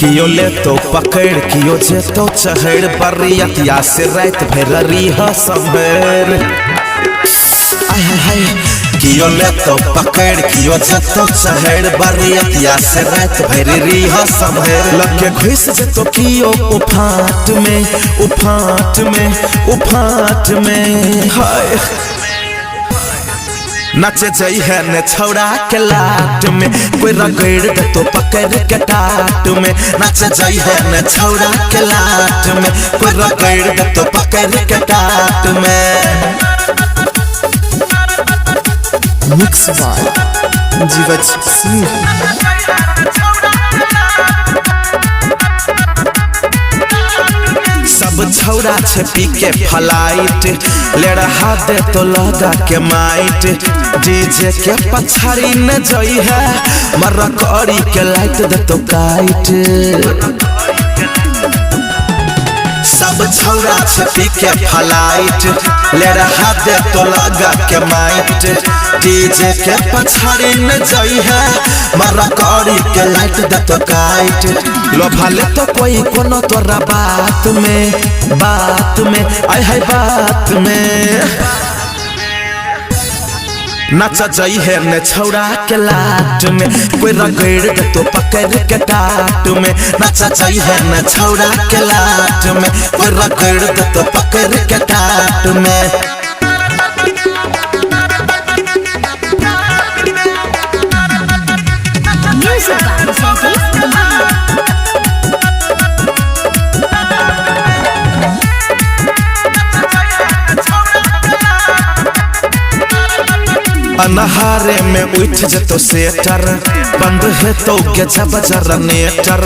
कियो ले तो पकड़ कियो जे तो चहड़ बरियतिया से रात भर रह संभर आय हाय कियो ले तो पकड़ कियो जे तो चहड़ बरियतिया से रात भर रह संभर लगे घुस जे तो कियो उफाट में हाय नाचे जाई है ने छौड़ा के लाट में कोई रगड़ दे तो पकड़ के टाट में नाचे जाई है ने छौड़ा के लाट में कोई रगड़ दे तो पकड़ के टाट में मिक्स बाय जीवज सिंह। सब छौड़ा छे पी के फ्लाइट ले रहा दे तो लगा के माइट डीजे के पछाड़ी न जई है मर्रा करी के लाइट दे तो काइट सब छौड़ा छे पी के फ्लाइट ले रहा दे तो लगा के माइट डीजे के पछाड़ी न जई है मर्रा करी के लाइट दे तो काइट लो भाले तो कोई कोनो तोरा बात में आय हाय बात में नाचा जाई है ने छौड़ा के लाट में कोई रगड़ दे तो पकड़ के टाट में नाचा जाई है ने छौड़ा के लाट में कोई रगड़ दे तो पकड़ के टाट में अनहारे में उठ जतो सेटर बंद है तो गजा बजर नेटर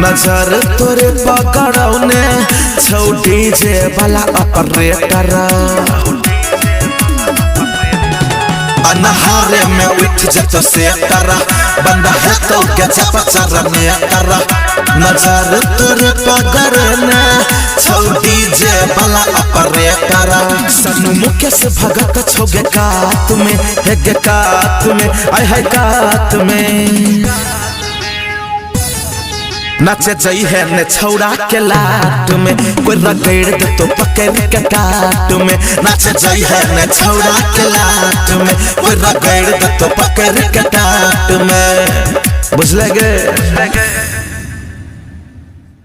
नजर तोरे पकड़ौने छौ डीजे वाला ऑपरेटर अनहारे में उठ जतो सेटर बंद है तो गजा बजर नेटर नजर तोरे पकड़ने छौ डीजे वाला ऑपरेटर सनु मुकेश भगत छोगे कात में हेगे कात में आय हाय कात में नाचे जाई है ने छौड़ा के लाट में कोई रगड़ दे तो पकड़ के टाट में नाचे जाई है ने छौड़ा के लाट में कोई रगड़ दे तो पकड़ के टाट में बुझ लगे।